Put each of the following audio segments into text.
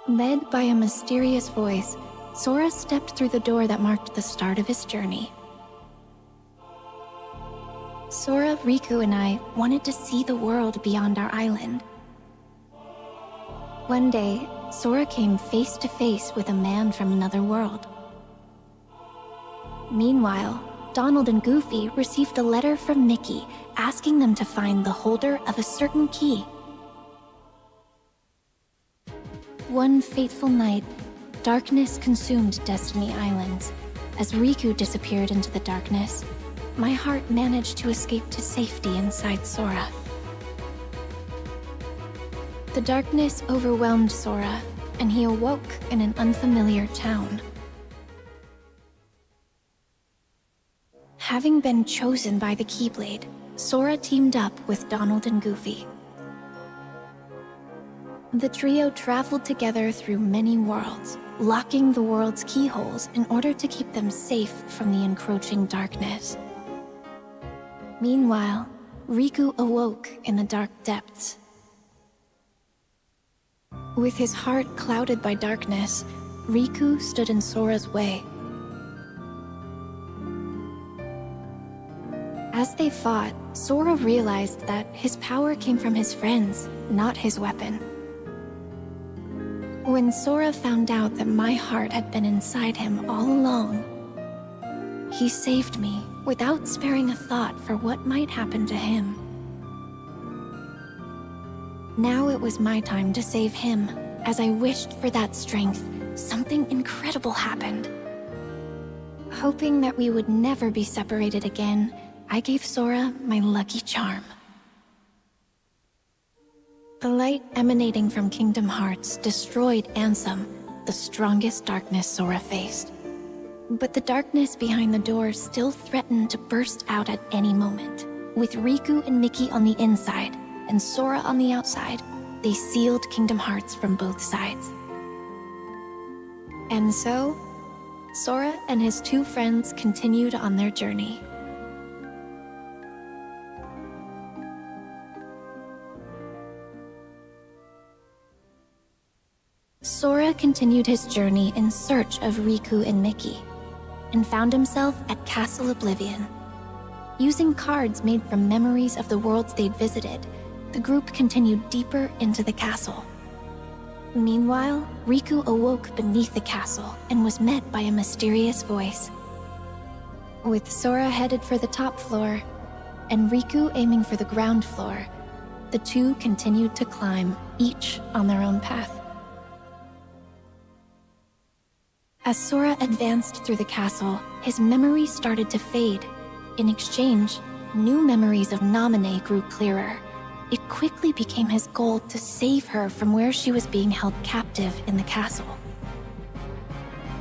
Led by a mysterious voice, Sora stepped through the door that marked the start of his journey. Sora, Riku, and I wanted to see the world beyond our island. One day, Sora came face to face with a man from another world. Meanwhile, Donald and Goofy received a letter from Mickey asking them to find the holder of a certain key. One fateful night, darkness consumed Destiny Islands. As Riku disappeared into the darkness, my heart managed to escape to safety inside Sora. The darkness overwhelmed Sora, and he awoke in an unfamiliar town. Having been chosen by the Keyblade, Sora teamed up with Donald and Goofy. The trio traveled together through many worlds, locking the world's keyholes in order to keep them safe from the encroaching darkness. Meanwhile, Riku awoke in the dark depths. With his heart clouded by darkness, Riku stood in Sora's way. As they fought, Sora realized that his power came from his friends, not his weapon. When Sora found out that my heart had been inside him all along, he saved me without sparing a thought for what might happen to him. Now it was my time to save him. As I wished for that strength, something incredible happened. Hoping that we would never be separated again, I gave Sora my lucky charm. The light emanating from Kingdom Hearts destroyed Ansem, the strongest darkness Sora faced. But the darkness behind the door still threatened to burst out at any moment. With Riku and Mickey on the inside, and Sora on the outside, they sealed Kingdom Hearts from both sides. And so, Sora and his two friends continued on their journey. Sora continued his journey in search of Riku and Mickey, and found himself at Castle Oblivion. Using cards made from memories of the worlds they'd visited, the group continued deeper into the castle. Meanwhile, Riku awoke beneath the castle and was met by a mysterious voice. With Sora headed for the top floor, and Riku aiming for the ground floor, the two continued to climb, each on their own path. As Sora advanced through the castle, his memories started to fade. In exchange, new memories of Naminé grew clearer. It quickly became his goal to save her from where she was being held captive in the castle.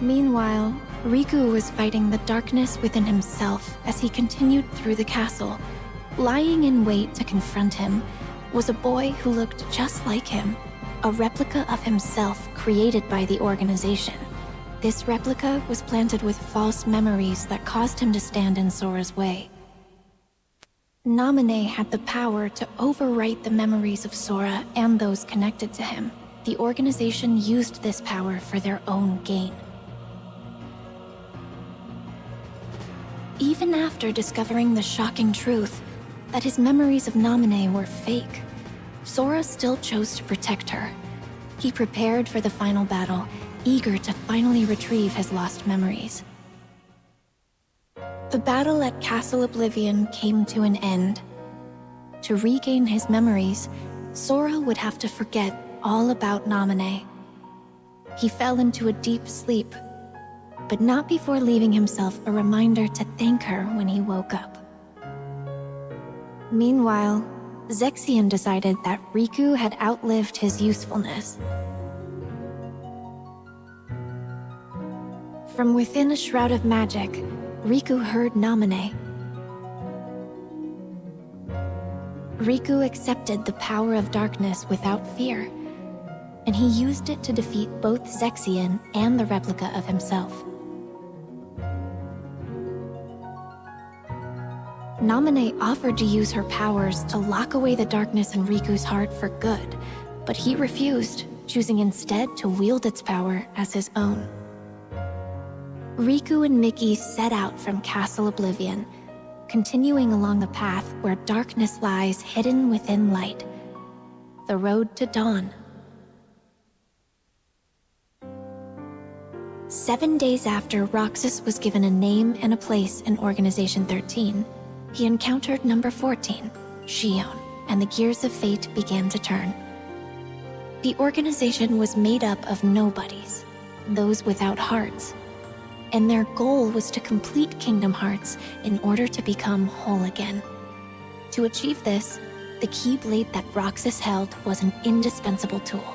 Meanwhile, Riku was fighting the darkness within himself as he continued through the castle. Lying in wait to confront him was a boy who looked just like him, a replica of himself created by the organization. This replica was planted with false memories that caused him to stand in Sora's way. Naminé had the power to overwrite the memories of Sora and those connected to him. The organization used this power for their own gain. Even after discovering the shocking truth that his memories of Naminé were fake, Sora still chose to protect her. He prepared for the final battle, eager to finally retrieve his lost memories. The battle at Castle Oblivion came to an end. To regain his memories, Sora would have to forget all about Naminé. He fell into a deep sleep, but not before leaving himself a reminder to thank her when he woke up. Meanwhile, Xion decided that Riku had outlived his usefulness. From within a shroud of magic, Riku heard Naminé. Riku accepted the power of darkness without fear, and he used it to defeat both Xion and the replica of himself. Naminé offered to use her powers to lock away the darkness in Riku's heart for good, but he refused, choosing instead to wield its power as his own. Riku and Mickey set out from Castle Oblivion, continuing along the path where darkness lies hidden within light, the road to dawn. 7 days after Roxas was given a name and a place in Organization 13, he encountered number 14, Xion, and the gears of fate began to turn. The organization was made up of nobodies, those without hearts, and their goal was to complete Kingdom Hearts in order to become whole again. To achieve this, the Keyblade that Roxas held was an indispensable tool.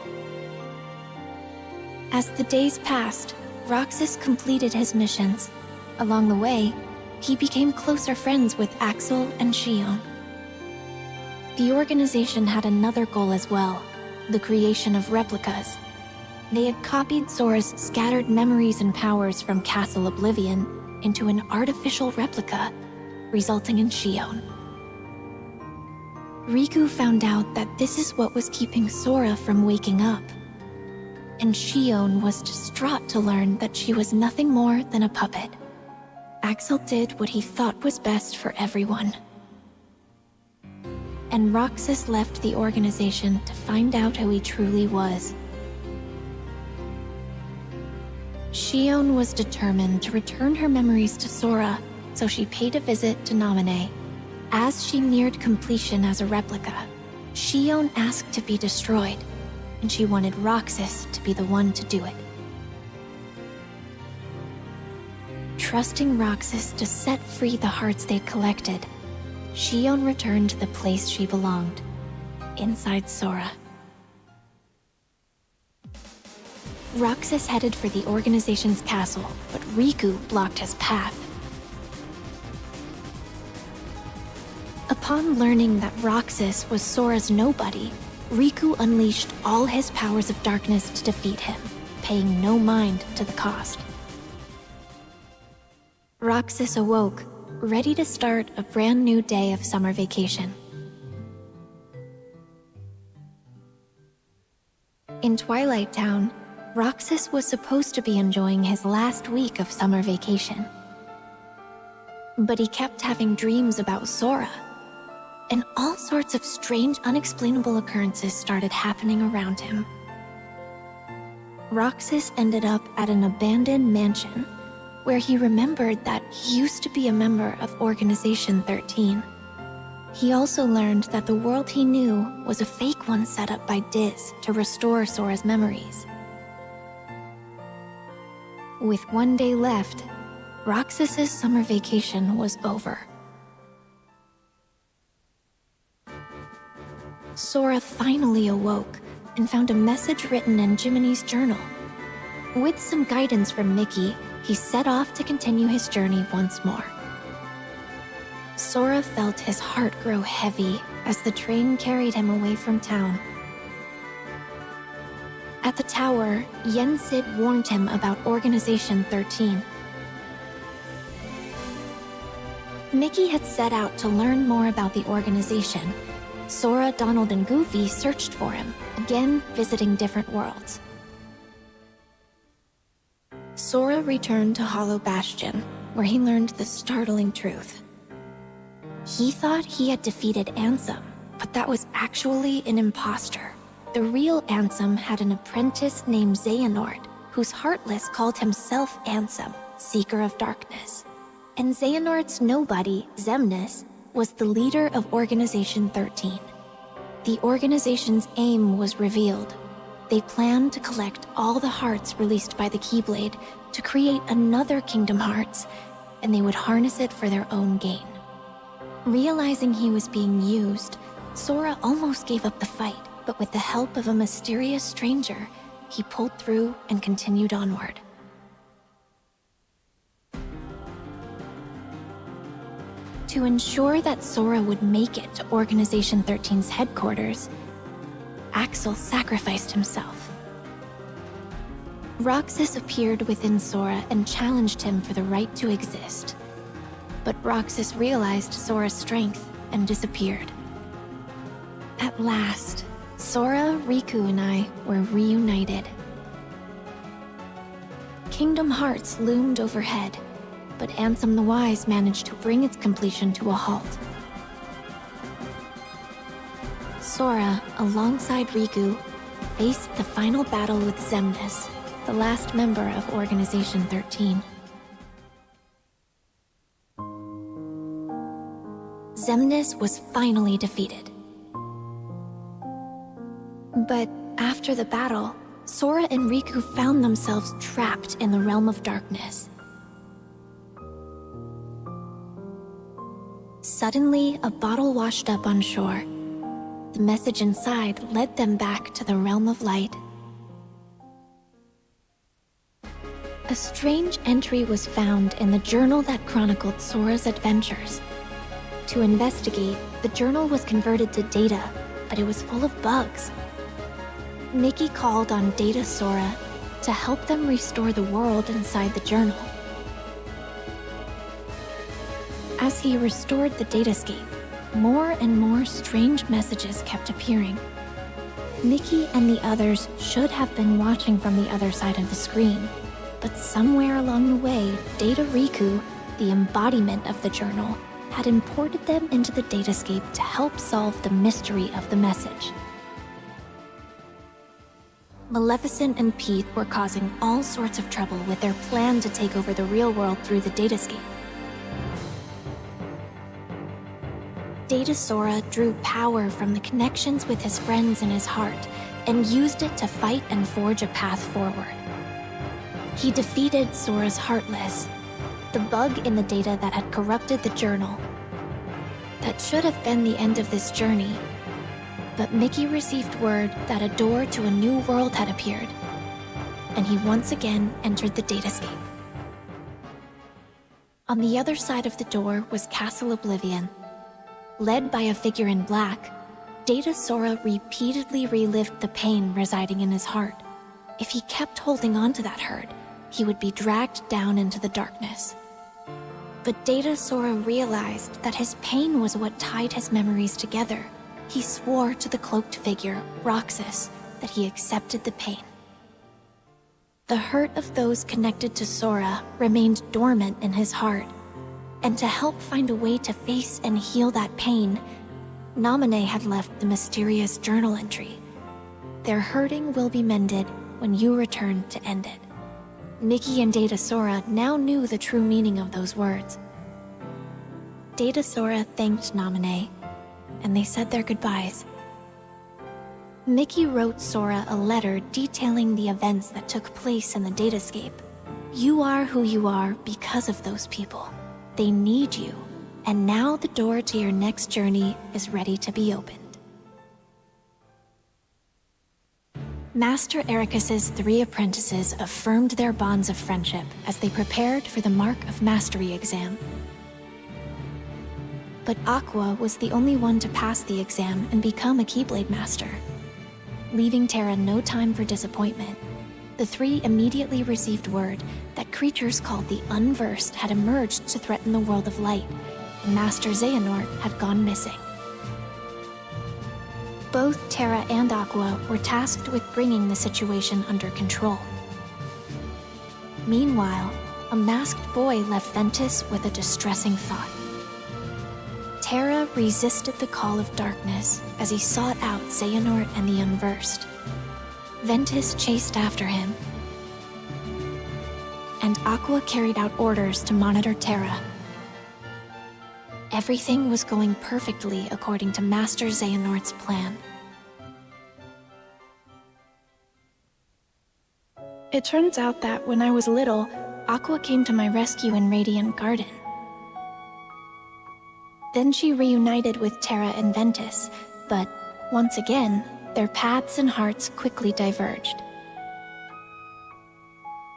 As the days passed, Roxas completed his missions. Along the way, he became closer friends with Axel and Xion. The organization had another goal as well, the creation of replicas. They had copied Sora's scattered memories and powers from Castle Oblivion into an artificial replica, resulting in Xion. Riku found out that this is what was keeping Sora from waking up, and Xion was distraught to learn that she was nothing more than a puppet. Axel did what he thought was best for everyone. And Roxas left the organization to find out who he truly was. Xion was determined to return her memories to Sora, so she paid a visit to Namine. As she neared completion as a replica, Xion asked to be destroyed, and she wanted Roxas to be the one to do it. Trusting Roxas to set free the hearts they'd collected, Xion returned to the place she belonged, inside Sora. Roxas headed for the organization's castle, but Riku blocked his path. Upon learning that Roxas was Sora's nobody, Riku unleashed all his powers of darkness to defeat him, paying no mind to the cost. Roxas awoke, ready to start a brand new day of summer vacation. In Twilight Town, Roxas was supposed to be enjoying his last week of summer vacation. But he kept having dreams about Sora, and all sorts of strange, unexplainable occurrences started happening around him. Roxas ended up at an abandoned mansion, where he remembered that he used to be a member of Organization 13. He also learned that the world he knew was a fake one set up by Diz to restore Sora's memories. With 1 day left, Roxas's summer vacation was over. Sora finally awoke and found a message written in Jiminy's journal. With some guidance from Mickey, he set off to continue his journey once more. Sora felt his heart grow heavy as the train carried him away from town. At the tower, Yensid warned him about Organization 13. Mickey had set out to learn more about the organization. Sora, Donald, and Goofy searched for him, again visiting different worlds. Sora returned to Hollow Bastion, where he learned the startling truth. He thought he had defeated Ansem, but that was actually an imposter. The real Ansem had an apprentice named Xehanort, whose Heartless called himself Ansem, Seeker of Darkness. And Xehanort's nobody, Xemnas, was the leader of Organization 13. The organization's aim was revealed. They planned to collect all the hearts released by the Keyblade to create another Kingdom Hearts, and they would harness it for their own gain. Realizing he was being used, Sora almost gave up the fight, but with the help of a mysterious stranger, he pulled through and continued onward. To ensure that Sora would make it to Organization 13's headquarters, Axel sacrificed himself. Roxas appeared within Sora and challenged him for the right to exist. But Roxas realized Sora's strength and disappeared. At last, Sora, Riku, and I were reunited. Kingdom Hearts loomed overhead, but Ansem the Wise managed to bring its completion to a halt. Sora, alongside Riku, faced the final battle with Xemnas, the last member of Organization XIII. Xemnas was finally defeated. But after the battle, Sora and Riku found themselves trapped in the realm of darkness. Suddenly, a bottle washed up on shore. The message inside led them back to the realm of light. A strange entry was found in the journal that chronicled Sora's adventures. To investigate, the journal was converted to data, but it was full of bugs. Mickey called on Data Sora to help them restore the world inside the journal. As he restored the datascape, more and more strange messages kept appearing. Mickey and the others should have been watching from the other side of the screen, but somewhere along the way, Data Riku, the embodiment of the journal, had imported them into the datascape to help solve the mystery of the message. Maleficent and Pete were causing all sorts of trouble with their plan to take over the real world through the datascape. Data Sora drew power from the connections with his friends in his heart and used it to fight and forge a path forward. He defeated Sora's Heartless, the bug in the data that had corrupted the journal. That should have been the end of this journey, but Mickey received word that a door to a new world had appeared, and he once again entered the datascape. On the other side of the door was Castle Oblivion. Led by a figure in black, Data Sora repeatedly relived the pain residing in his heart. If he kept holding on to that hurt, he would be dragged down into the darkness. But Data Sora realized that his pain was what tied his memories together. He swore to the cloaked figure, Roxas, that he accepted the pain. The hurt of those connected to Sora remained dormant in his heart, and to help find a way to face and heal that pain, Naminé had left the mysterious journal entry. Their hurting will be mended when you return to end it. Mickey and Data Sora now knew the true meaning of those words. Data Sora thanked Naminé, and they said their goodbyes. Mickey wrote Sora a letter detailing the events that took place in the datascape. You are who you are because of those people. They need you, and now the door to your next journey is ready to be opened. Master Ericus's 3 apprentices affirmed their bonds of friendship as they prepared for the Mark of Mastery exam. But Aqua was the only one to pass the exam and become a Keyblade Master. Leaving Terra no time for disappointment, the 3 immediately received word that creatures called the Unversed had emerged to threaten the world of light, and Master Xehanort had gone missing. Both Terra and Aqua were tasked with bringing the situation under control. Meanwhile, a masked boy left Ventus with a distressing thought. Terra resisted the call of darkness as he sought out Xehanort and the Unversed. Ventus chased after him, and Aqua carried out orders to monitor Terra. Everything was going perfectly according to Master Xehanort's plan. It turns out that when I was little, Aqua came to my rescue in Radiant Garden. Then she reunited with Terra and Ventus, but once again, their paths and hearts quickly diverged.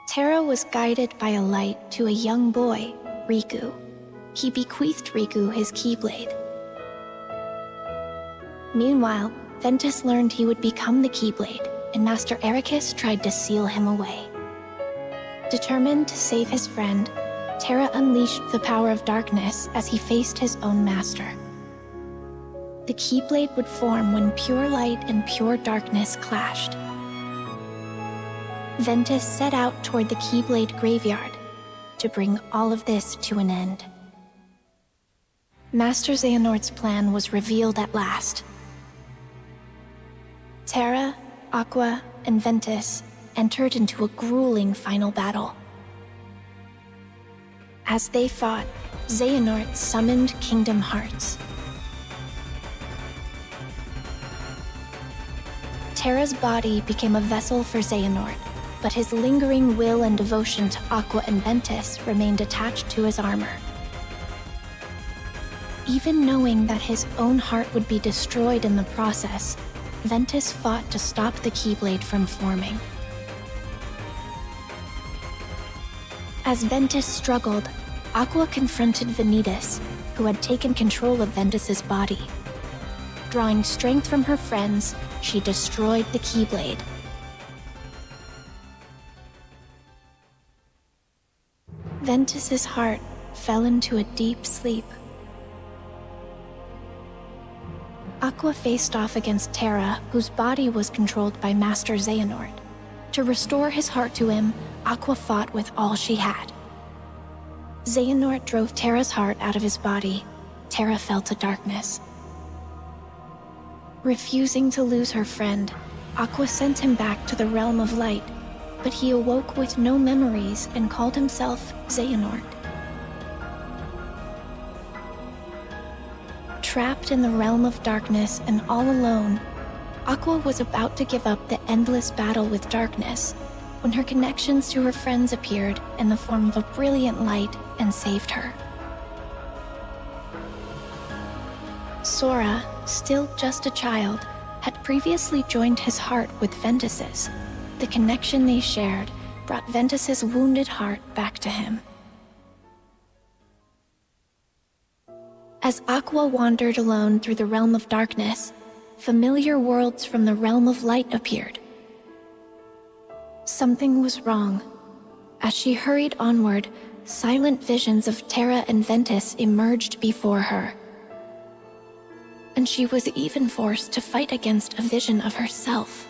Terra was guided by a light to a young boy, Riku. He bequeathed Riku his Keyblade. Meanwhile, Ventus learned he would become the Keyblade, and Master Ericus tried to seal him away. Determined to save his friend, Terra unleashed the power of darkness as he faced his own master. the Keyblade would form when pure light and pure darkness clashed. Ventus set out toward the Keyblade graveyard to bring all of this to an end. Master Xehanort's plan was revealed at last. Terra, Aqua, and Ventus entered into a grueling final battle. As they fought, Xehanort summoned Kingdom Hearts. Terra's body became a vessel for Xehanort, but his lingering will and devotion to Aqua and Ventus remained attached to his armor. Even knowing that his own heart would be destroyed in the process, Ventus fought to stop the Keyblade from forming. As Ventus struggled, Aqua confronted Vanitas, who had taken control of Ventus's body. Drawing strength from her friends, she destroyed the Keyblade. Ventus's heart fell into a deep sleep. Aqua faced off against Terra, whose body was controlled by Master Xehanort. To restore his heart to him, Aqua fought with all she had. Xehanort drove Terra's heart out of his body. Terra fell to darkness. Refusing to lose her friend, Aqua sent him back to the realm of light, but he awoke with no memories and called himself Xehanort. Trapped in the realm of darkness and all alone, Aqua was about to give up the endless battle with darkness when her connections to her friends appeared in the form of a brilliant light and saved her. Sora, still just a child, had previously joined his heart with Ventus's. The connection they shared brought Ventus's wounded heart back to him. As Aqua wandered alone through the realm of darkness, familiar worlds from the realm of light appeared. Something was wrong. As she hurried onward, silent visions of Terra and Ventus emerged before her. And she was even forced to fight against a vision of herself.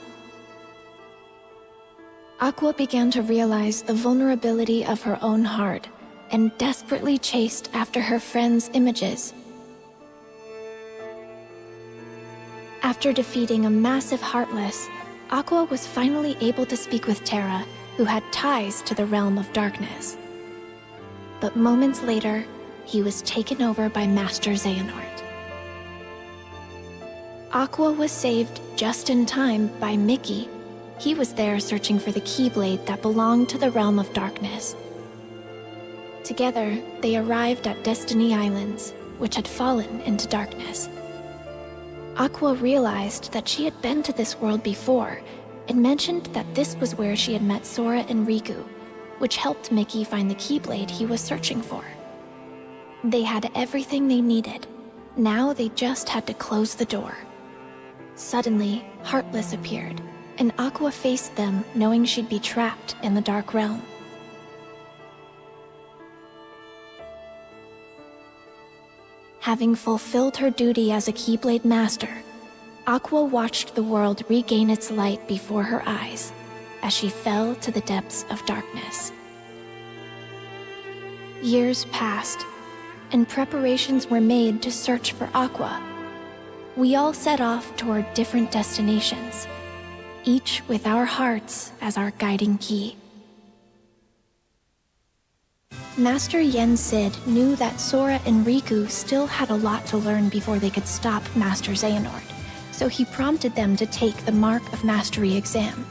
Aqua began to realize the vulnerability of her own heart and desperately chased after her friends' images. After defeating a massive Heartless, Aqua was finally able to speak with Terra, who had ties to the realm of darkness. But moments later, he was taken over by Master Xehanort. Aqua was saved just in time by Mickey. He was there searching for the Keyblade that belonged to the realm of darkness. Together, they arrived at Destiny Islands, which had fallen into darkness. Aqua realized that she had been to this world before and mentioned that this was where she had met Sora and Riku, which helped Mickey find the Keyblade he was searching for. They had everything they needed. Now they just had to close the door. Suddenly, Heartless appeared, and Aqua faced them knowing she'd be trapped in the Dark Realm. Having fulfilled her duty as a Keyblade Master, Aqua watched the world regain its light before her eyes as she fell to the depths of darkness. Years passed, and preparations were made to search for Aqua. We all set off toward different destinations, each with our hearts as our guiding key. Master Yen Sid knew that Sora and Riku still had a lot to learn before they could stop Master Xehanort, so he prompted them to take the Mark of Mastery exam.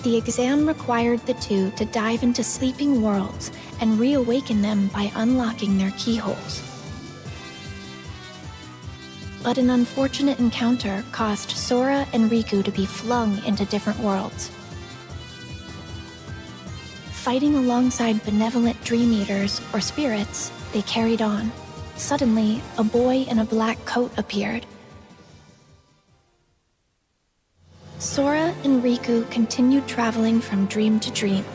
The exam required the two to dive into sleeping worlds and reawaken them by unlocking their keyholes. But an unfortunate encounter caused Sora and Riku to be flung into different worlds. Fighting alongside benevolent Dream Eaters, or spirits, they carried on. Suddenly, a boy in a black coat appeared. Sora and Riku continued traveling from dream to dream.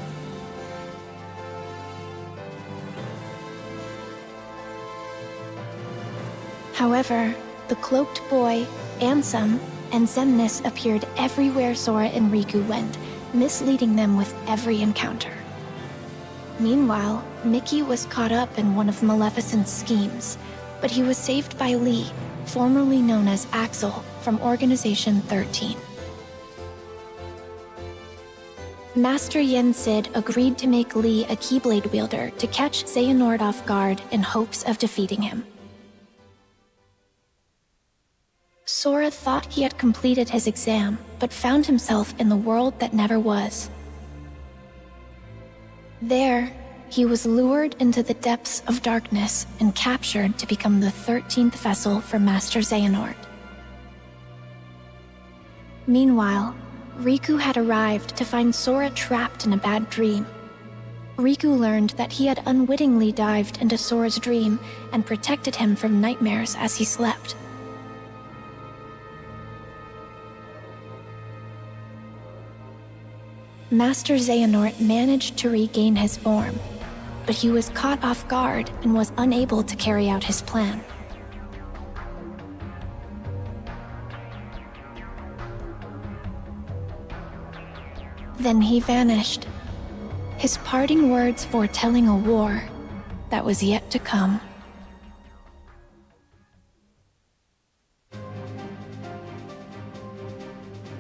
However, the Cloaked Boy, Ansem, and Xemnas appeared everywhere Sora and Riku went, misleading them with every encounter. Meanwhile, Mickey was caught up in one of Maleficent's schemes, but he was saved by Lee, formerly known as Axel, from Organization 13. Master Yen Sid agreed to make Lee a Keyblade wielder to catch Xehanort off guard in hopes of defeating him. Sora thought he had completed his exam, but found himself in the world that never was. There, he was lured into the depths of darkness and captured to become the 13th vessel for Master Xehanort. Meanwhile, Riku had arrived to find Sora trapped in a bad dream. Riku learned that he had unwittingly dived into Sora's dream and protected him from nightmares as he slept. Master Xehanort managed to regain his form, but he was caught off guard and was unable to carry out his plan. Then he vanished, his parting words foretelling a war that was yet to come.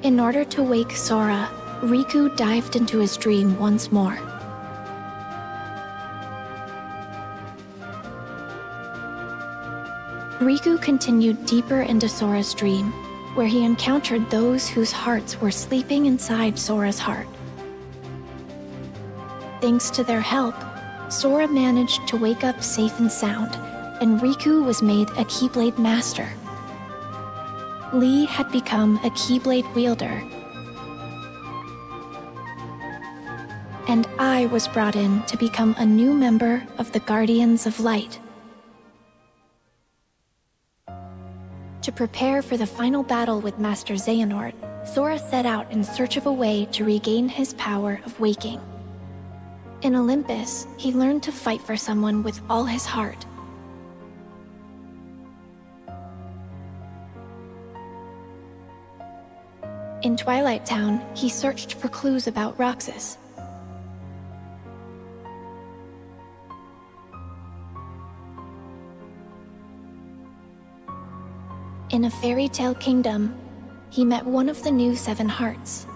In order to wake Sora, Riku dived into his dream once more. Riku continued deeper into Sora's dream, where he encountered those whose hearts were sleeping inside Sora's heart. Thanks to their help, Sora managed to wake up safe and sound, and Riku was made a Keyblade Master. Lee had become a Keyblade wielder, and I was brought in to become a new member of the Guardians of Light. To prepare for the final battle with Master Xehanort, Sora set out in search of a way to regain his power of waking. In Olympus, he learned to fight for someone with all his heart. In Twilight Town, he searched for clues about Roxas. In a fairy tale kingdom, he met one of the new 7 hearts.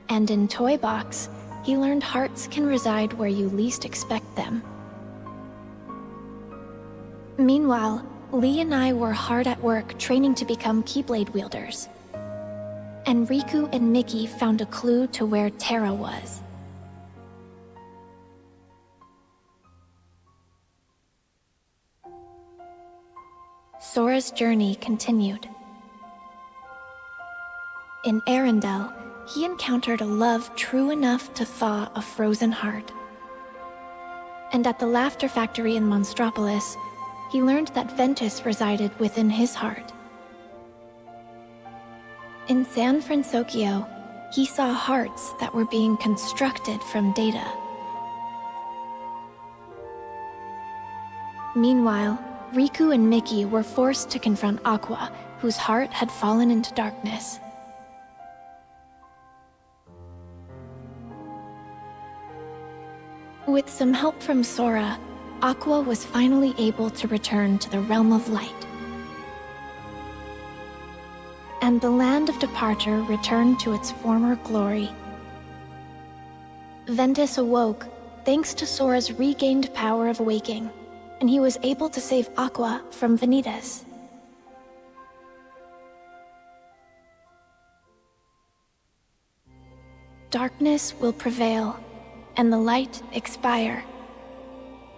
And in Toy Box, he learned hearts can reside where you least expect them. Meanwhile, Lee and I were hard at work training to become Keyblade wielders. And Riku and Mickey found a clue to where Terra was. Sora's journey continued. In Arendelle, he encountered a love true enough to thaw a frozen heart. And at the Laughter Factory in Monstropolis, he learned that Ventus resided within his heart. In San Francisco, he saw hearts that were being constructed from data. Meanwhile, Riku and Mickey were forced to confront Aqua, whose heart had fallen into darkness. With some help from Sora, Aqua was finally able to return to the realm of light. And the land of departure returned to its former glory. Ventus awoke thanks to Sora's regained power of waking, and he was able to save Aqua from Vanitas. Darkness will prevail, and the light expire.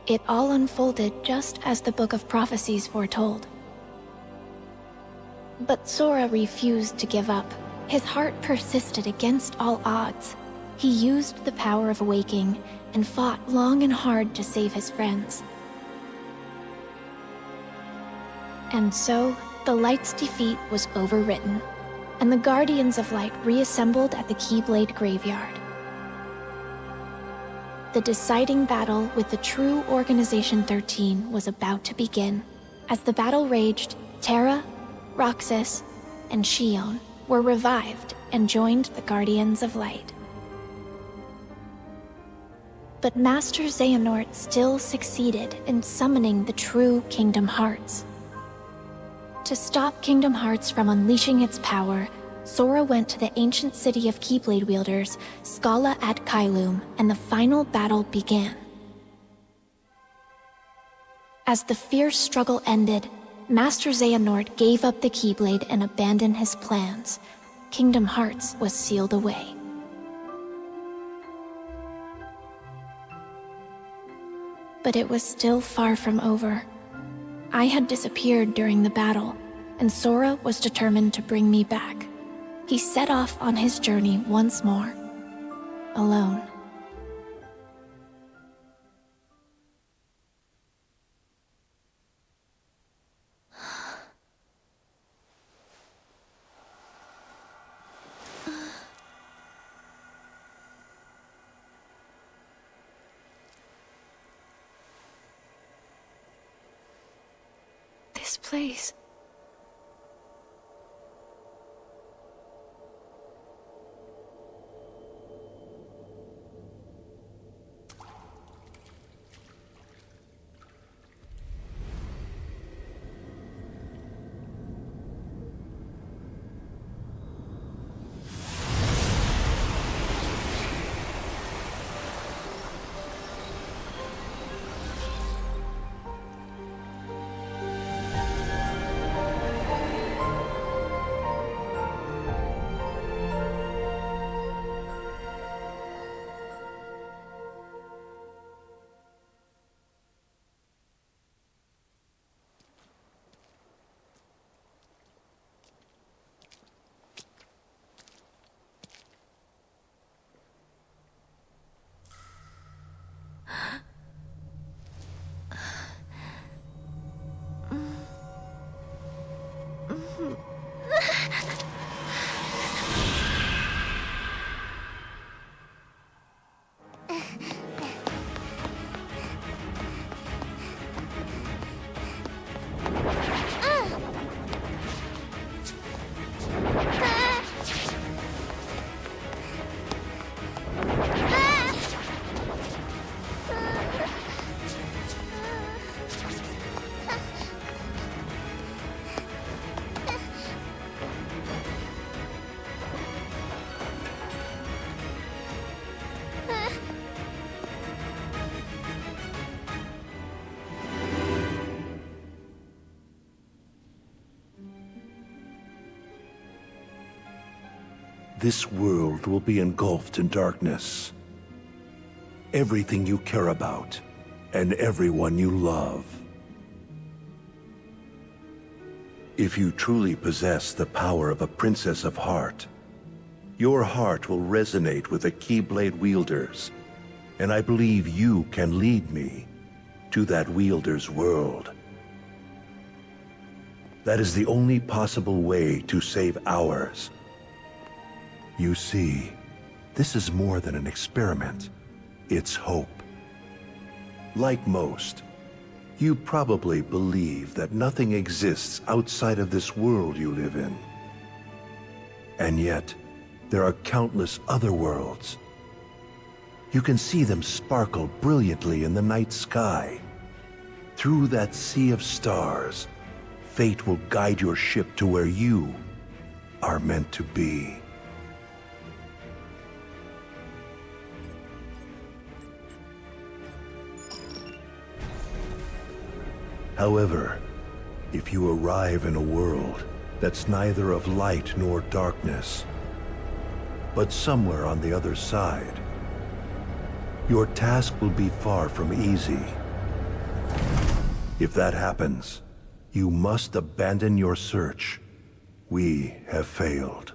It all unfolded just as the Book of Prophecies foretold. But Sora refused to give up. His heart persisted against all odds. He used the power of waking and fought long and hard to save his friends. And so, the Light's defeat was overwritten, and the Guardians of Light reassembled at the Keyblade Graveyard. The deciding battle with the true Organization 13 was about to begin. As the battle raged, Terra, Roxas, and Xion were revived and joined the Guardians of Light. But Master Xehanort still succeeded in summoning the true Kingdom Hearts. To stop Kingdom Hearts from unleashing its power, Sora went to the ancient city of Keyblade wielders, Scala at Kylum, and the final battle began. As the fierce struggle ended, Master Xehanort gave up the Keyblade and abandoned his plans. Kingdom Hearts was sealed away. But it was still far from over. I had disappeared during the battle, and Sora was determined to bring me back. He set off on his journey once more, alone. This place. This world will be engulfed in darkness. Everything you care about, and everyone you love. If you truly possess the power of a Princess of Heart, your heart will resonate with the Keyblade wielders, and I believe you can lead me to that wielder's world. That is the only possible way to save ours. You see, this is more than an experiment. It's hope. Like most, you probably believe that nothing exists outside of this world you live in. And yet, there are countless other worlds. You can see them sparkle brilliantly in the night sky. Through that sea of stars, fate will guide your ship to where you are meant to be. However, if you arrive in a world that's neither of light nor darkness, but somewhere on the other side, your task will be far from easy. If that happens, you must abandon your search. We have failed.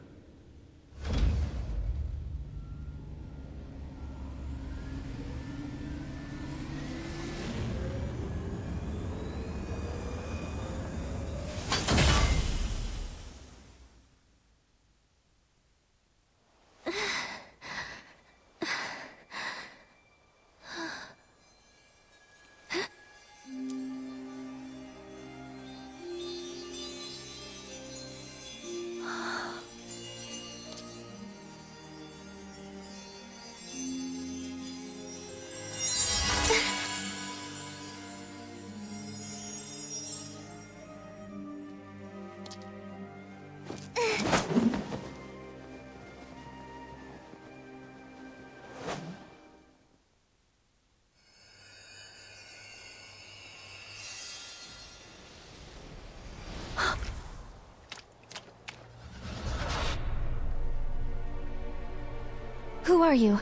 Who are you?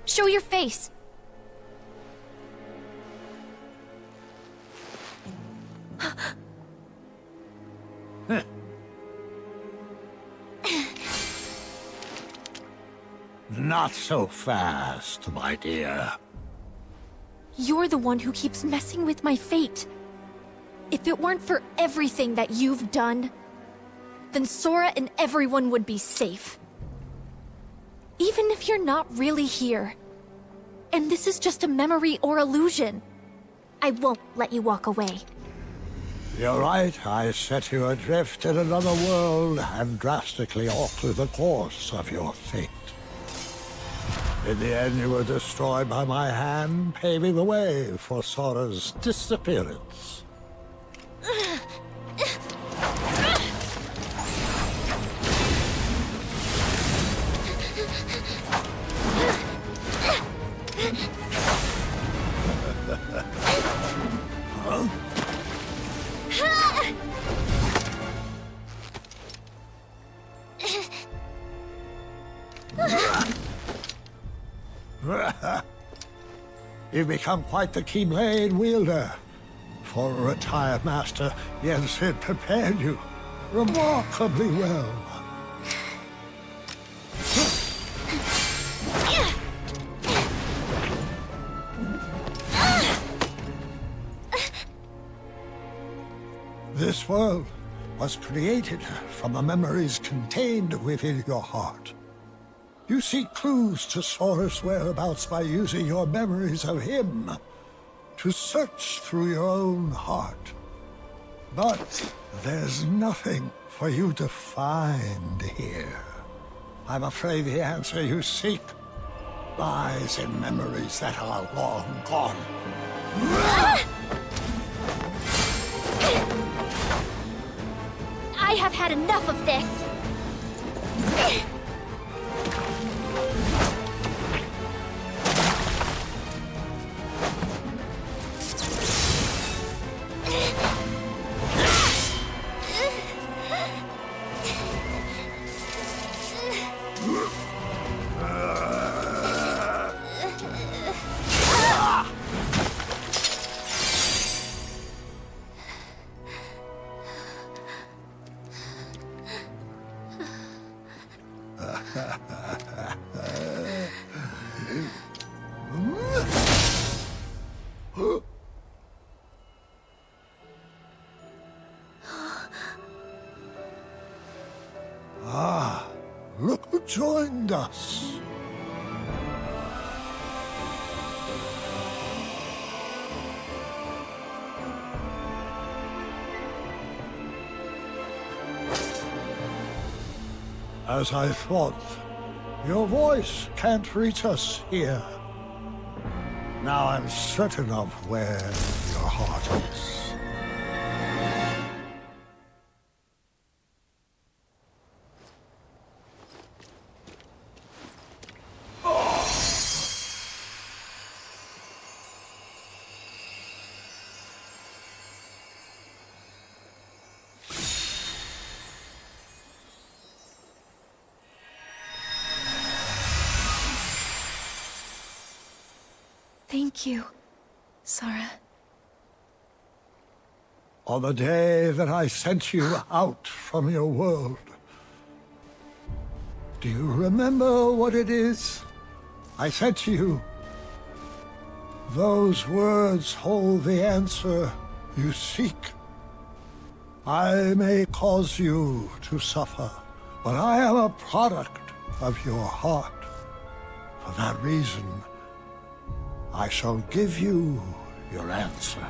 Show your face! Not so fast, my dear. You're the one who keeps messing with my fate. If it weren't for everything that you've done, then Sora and everyone would be safe. Even if you're not really here, and this is just a memory or illusion, I won't let you walk away. You're right, I set you adrift in another world and drastically altered the course of your fate. In the end, you were destroyed by my hand, paving the way for Sora's disappearance. You've become quite the keyblade wielder. For a retired master, yes, it prepared you remarkably well. This world was created from the memories contained within your heart. You seek clues to Sora's whereabouts by using your memories of him to search through your own heart. But there's nothing for you to find here. I'm afraid the answer you seek lies in memories that are long gone. I have had enough of this! Look who joined us. As I thought, your voice can't reach us here. Now I'm certain of where your heart is. Thank you, Sora. On the day that I sent you out from your world, do you remember what it is I said to you? Those words hold the answer you seek. I may cause you to suffer, but I am a product of your heart. For that reason, I shall give you your answer.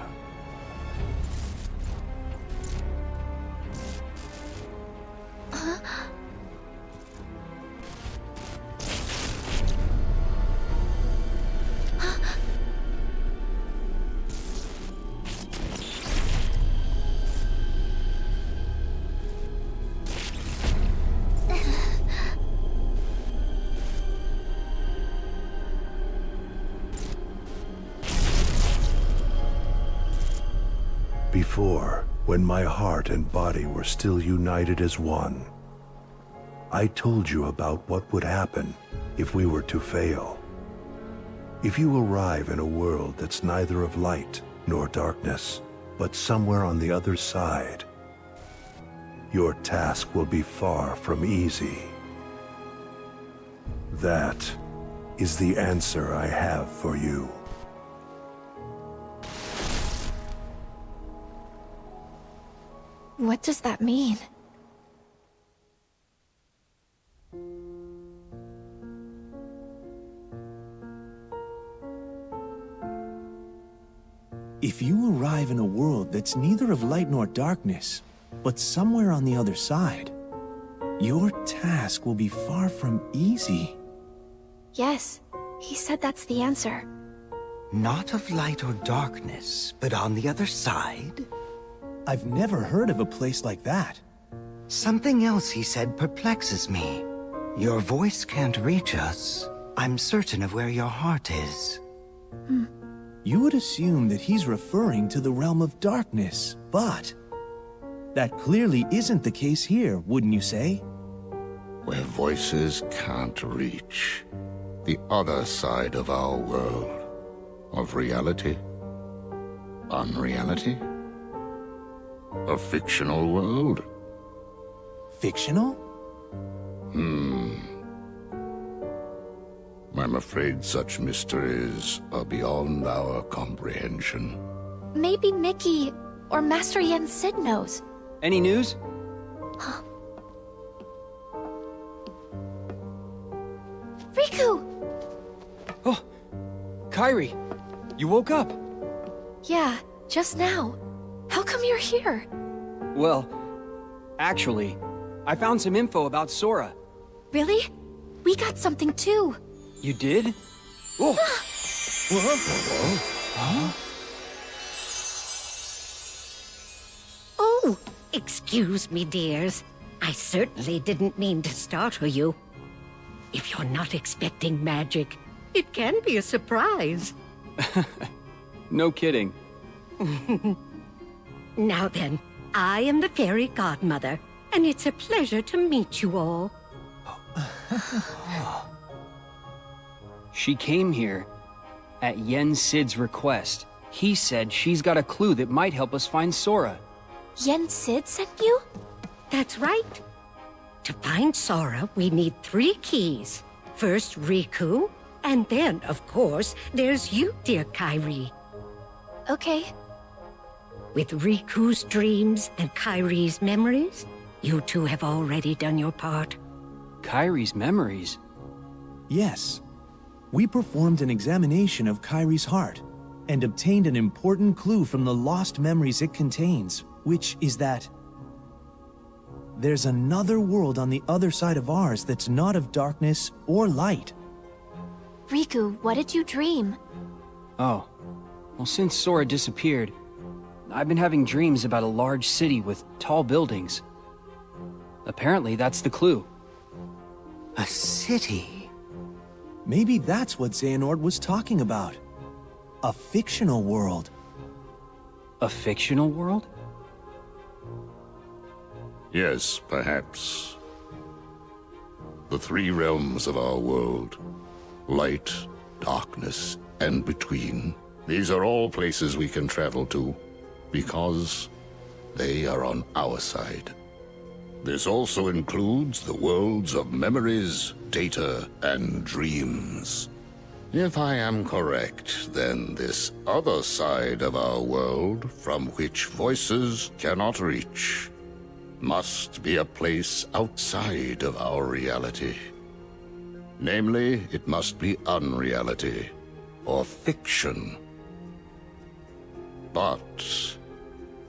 Before, when my heart and body were still united as one, I told you about what would happen if we were to fail. If you arrive in a world that's neither of light nor darkness, but somewhere on the other side, your task will be far from easy. That is the answer I have for you. What does that mean? If you arrive in a world that's neither of light nor darkness, but somewhere on the other side, your task will be far from easy. Yes, he said that's the answer. Not of light or darkness, but on the other side? I've never heard of a place like that. Something else he said perplexes me. Your voice can't reach us. I'm certain of where your heart is. You would assume that he's referring to the realm of darkness, but that clearly isn't the case here, wouldn't you say? Where voices can't reach. The other side of our world. Of reality. Unreality. A fictional world. Fictional? I'm afraid such mysteries are beyond our comprehension. Maybe Mickey or Master Yen Sid knows. Any news? Riku! Oh, Kairi, you woke up. Yeah, just now. How come you're here? Well, actually, I found some info about Sora. Really? We got something too. You did? Oh! Oh, excuse me, dears. I certainly didn't mean to startle you. If you're not expecting magic, it can be a surprise. No kidding. Now then, I am the fairy godmother, and it's a pleasure to meet you all. She came here at Yen Sid's request. He said she's got a clue that might help us find Sora. Yen Sid sent you? That's right. To find Sora, we need 3 keys. First, Riku, and then, of course, there's you, dear Kairi. Okay. With Riku's dreams and Kairi's memories, you two have already done your part. Kairi's memories? Yes. We performed an examination of Kairi's heart and obtained an important clue from the lost memories it contains, which is that there's another world on the other side of ours that's not of darkness or light. Riku, what did you dream? Oh. Well, since Sora disappeared, I've been having dreams about a large city with tall buildings. Apparently, that's the clue. A city? Maybe that's what Xehanort was talking about. A fictional world. A fictional world? Yes, perhaps. The 3 realms of our world. Light, darkness, and between. These are all places we can travel to, because they are on our side. This also includes the worlds of memories, data, and dreams. If I am correct, then this other side of our world, from which voices cannot reach, must be a place outside of our reality. Namely, it must be unreality, or fiction. But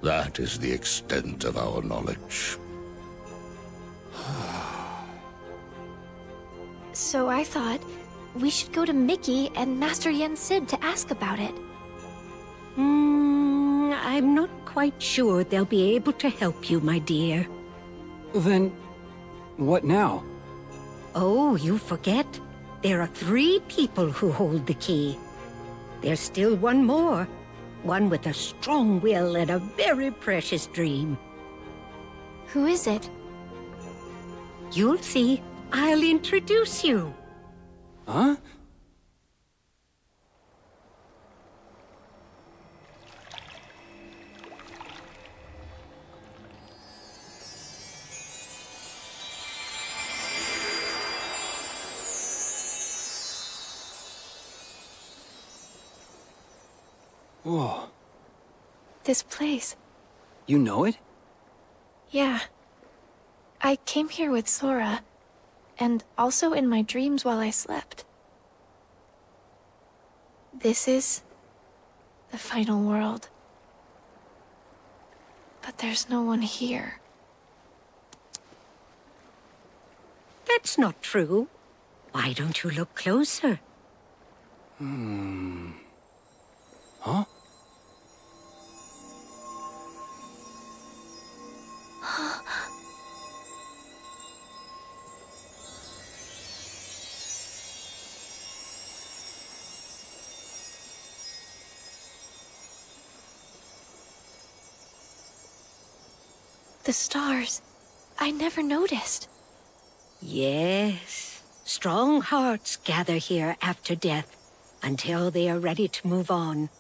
that is the extent of our knowledge. So I thought we should go to Mickey and Master Yen Sid to ask about it. I'm not quite sure they'll be able to help you, my dear. Then, what now? Oh, you forget. There are 3 people who hold the key. There's still one more. One with a strong will and a very precious dream. Who is it? You'll see. I'll introduce you. Huh? Whoa. This place. You know it? Yeah. I came here with Sora, and also in my dreams while I slept. This is the final world. But there's no one here. That's not true. Why don't you look closer? Huh? The stars. I never noticed. Yes. Strong hearts gather here after death until they are ready to move on.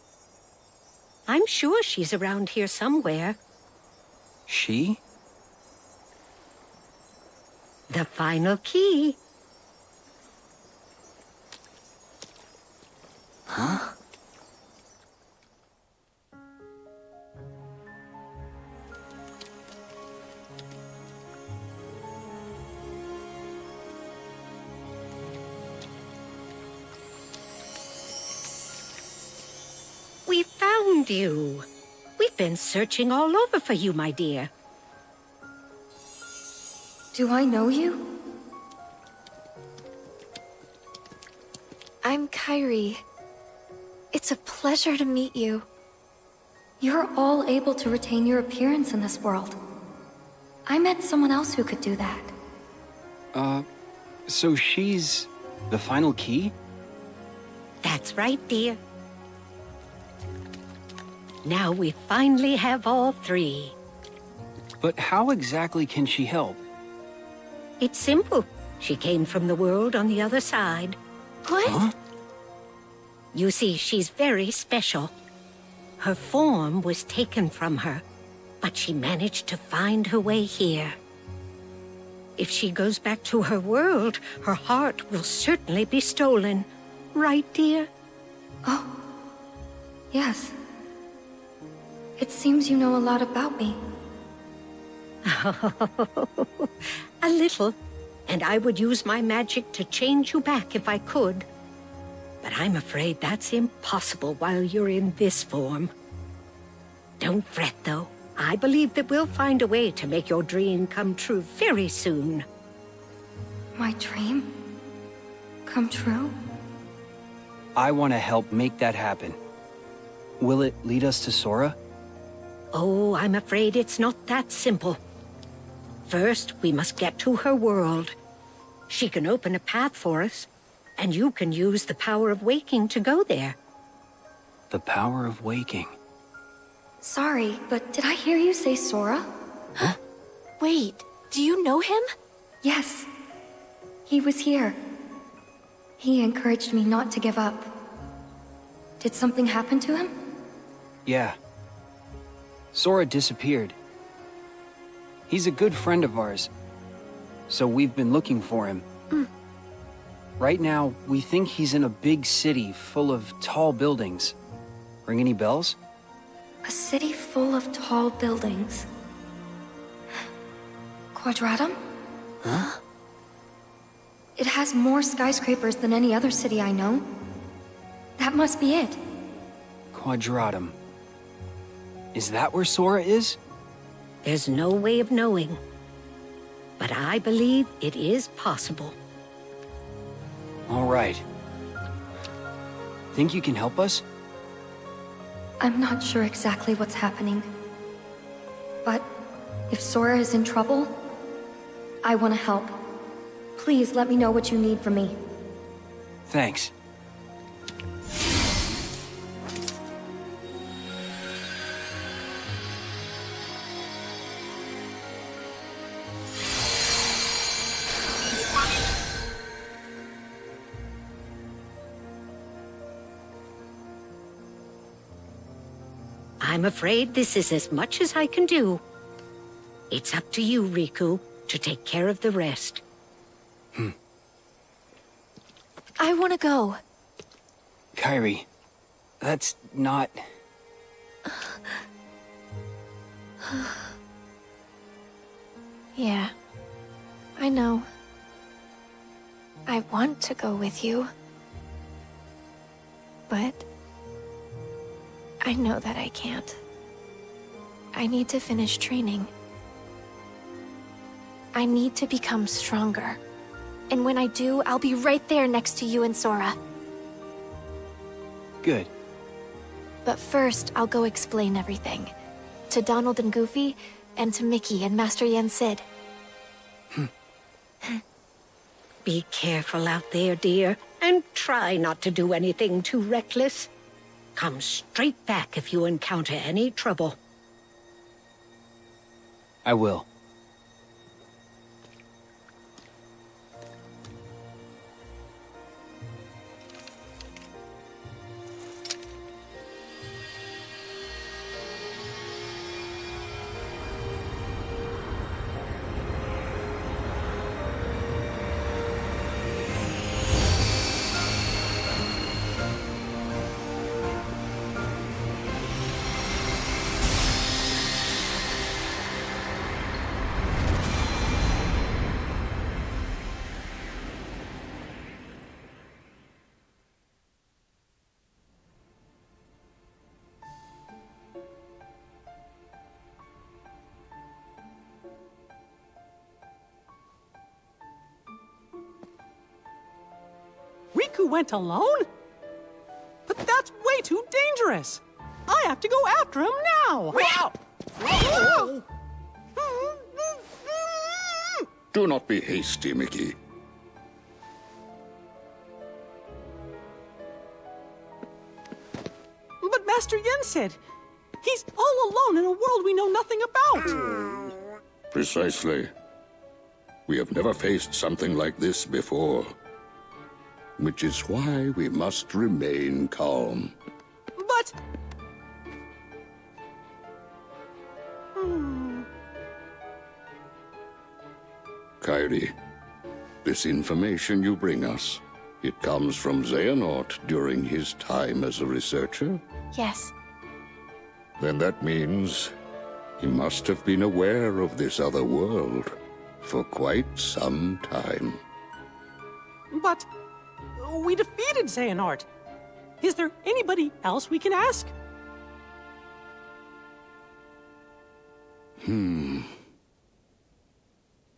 I'm sure she's around here somewhere. She? The final key. Huh? We found you. We've been searching all over for you, my dear. Do I know you? I'm Kairi. It's a pleasure to meet you. You're all able to retain your appearance in this world. I met someone else who could do that. So she's the final key? That's right, dear. Now we finally have all three. But how exactly can she help? It's simple. She came from the world on the other side. What? Huh? You see, she's very special. Her form was taken from her, but she managed to find her way here. If she goes back to her world, her heart will certainly be stolen. Right, dear? Oh. Yes. It seems you know a lot about me. A little. And I would use my magic to change you back if I could. But I'm afraid that's impossible while you're in this form. Don't fret, though. I believe that we'll find a way to make your dream come true very soon. My dream? Come true? I want to help make that happen. Will it lead us to Sora? Oh, I'm afraid it's not that simple. First, we must get to her world. She can open a path for us, and you can use the power of waking to go there. The power of waking. Sorry, but did I hear you say Sora? Huh? Wait, do you know him? Yes. He was here. He encouraged me not to give up. Did something happen to him? Yeah. Sora disappeared. He's a good friend of ours, so we've been looking for him. Right now, we think he's in a big city full of tall buildings. Ring any bells? A city full of tall buildings. Quadratum? Huh? It has more skyscrapers than any other city I know. That must be it. Quadratum. Is that where Sora is? There's no way of knowing. But I believe it is possible. All right. Think you can help us? I'm not sure exactly what's happening. But if Sora is in trouble, I want to help. Please let me know what you need from me. Thanks. I'm afraid this is as much as I can do. It's up to you, Riku, to take care of the rest. I want to go. Kairi, that's not... Yeah, I know. I want to go with you. But I know that I can't. I need to finish training. I need to become stronger. And when I do, I'll be right there next to you and Sora. Good. But first, I'll go explain everything. To Donald and Goofy, and to Mickey and Master Yen Sid. Be careful out there, dear, and try not to do anything too reckless. Come straight back if you encounter any trouble. I will. Riku went alone? But that's way too dangerous! I have to go after him now! Wow! Do not be hasty, Mickey. But Master Yen said, he's all alone in a world we know nothing about! Precisely. We have never faced something like this before. Which is why we must remain calm. But... Kairi, this information you bring us, it comes from Xehanort during his time as a researcher? Yes. Then that means he must have been aware of this other world for quite some time. But... we defeated Xehanort. Is there anybody else we can ask?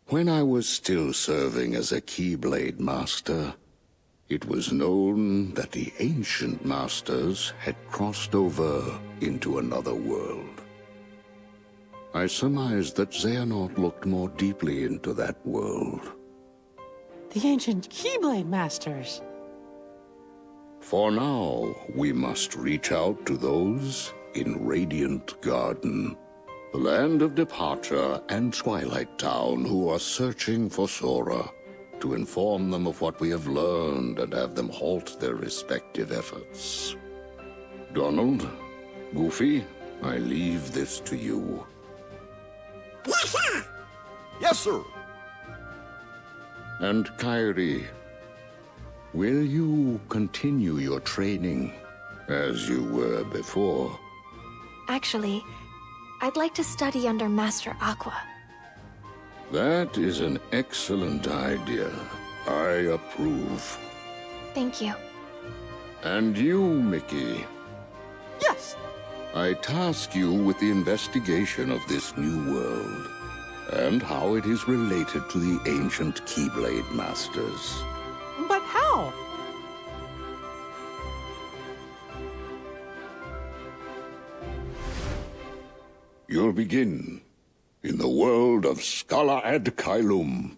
When I was still serving as a Keyblade Master, it was known that the ancient masters had crossed over into another world. I surmised that Xehanort looked more deeply into that world. The ancient Keyblade Masters. For now, we must reach out to those in Radiant Garden, the land of departure and Twilight Town who are searching for Sora, to inform them of what we have learned and have them halt their respective efforts. Donald, Goofy, I leave this to you. Yes, sir! Yes, sir. And Kairi, will you continue your training as you were before? Actually, I'd like to study under Master Aqua. That is an excellent idea. I approve. Thank you. And you, Mickey, Yes! I task you with the investigation of this new world, and how it is related to the ancient Keyblade Masters. But how? You'll begin in the world of Scala ad Caelum,